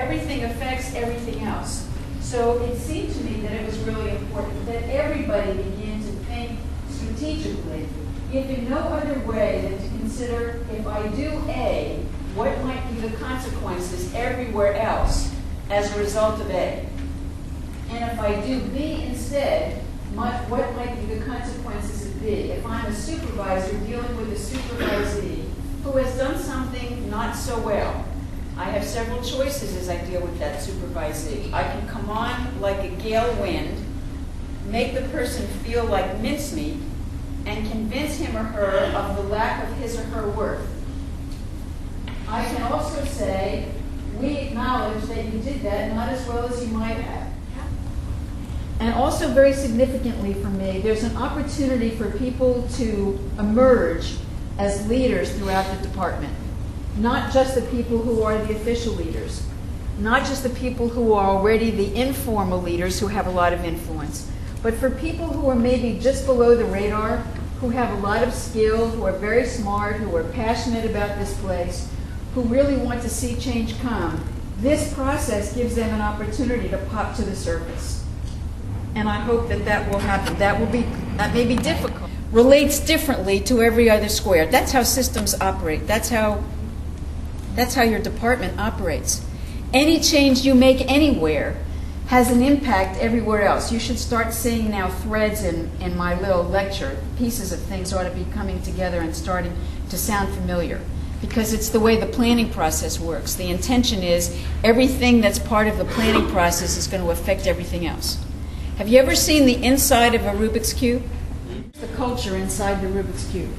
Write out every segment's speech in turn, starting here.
everything affects everything else. So it seemed to me that it was really important that everybody begin to think strategically, if in no other way than to consider, if I do A, what might be the consequences everywhere else as a result of A? And if I do B instead, what might be the consequences of B? If I'm a supervisor dealing with a supervisee who has done something not so well, I have several choices as I deal with that supervisee. I can come on like a gale wind, make the person feel like mincemeat, and convince him or her of the lack of his or her worth. I can also say, we acknowledge that you did that not as well as you might have. And also very significantly for me, there's an opportunity for people to emerge as leaders throughout the department. Not just the people who are the official leaders, not just the people who are already the informal leaders who have a lot of influence, but for people who are maybe just below the radar, who have a lot of skill, who are very smart, who are passionate about this place, who really want to see change come. This process gives them an opportunity to pop to the surface. And I hope that that will happen. That may be difficult. Relates differently to every other square. That's how systems operate. That's how your department operates. Any change you make anywhere has an impact everywhere else. You should start seeing now threads in my little lecture. Pieces of things ought to be coming together and starting to sound familiar, because it's the way the planning process works. The intention is everything that's part of the planning process is going to affect everything else. Have you ever seen the inside of a Rubik's Cube? The culture inside the Rubik's Cube.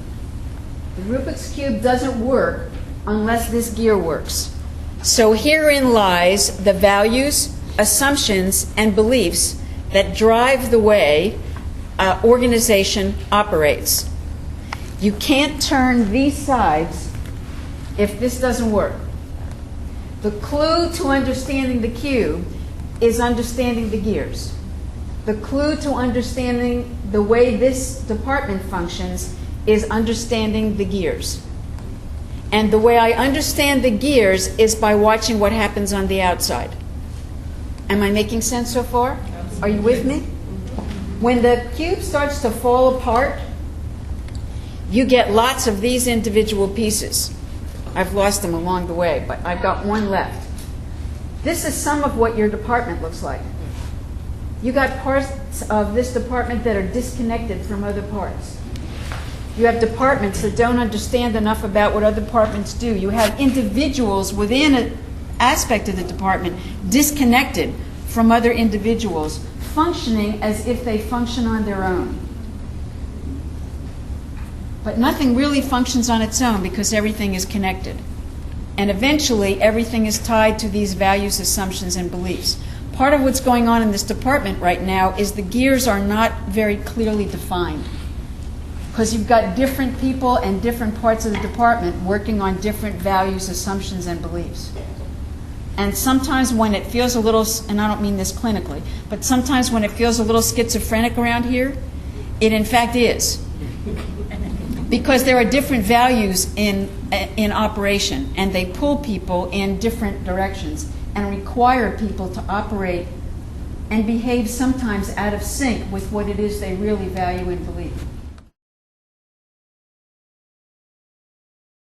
The Rubik's Cube doesn't work unless this gear works. So herein lies the values, assumptions, and beliefs that drive the way organization operates. You can't turn these sides if this doesn't work. The clue to understanding the cube is understanding the gears. The clue to understanding the way this department functions is understanding the gears. And the way I understand the gears is by watching what happens on the outside. Am I making sense so far? Are you with me? When the cube starts to fall apart, you get lots of these individual pieces. I've lost them along the way, but I've got one left. This is some of what your department looks like. You got parts of this department that are disconnected from other parts. You have departments that don't understand enough about what other departments do. You have individuals within an aspect of the department disconnected from other individuals, functioning as if they function on their own. But nothing really functions on its own because everything is connected. And eventually, everything is tied to these values, assumptions, and beliefs. Part of what's going on in this department right now is the gears are not very clearly defined, because you've got different people and different parts of the department working on different values, assumptions, and beliefs. And sometimes when it feels a little, and I don't mean this clinically, but sometimes when it feels a little schizophrenic around here, it in fact is. Because there are different values in operation, and they pull people in different directions and require people to operate and behave sometimes out of sync with what it is they really value and believe.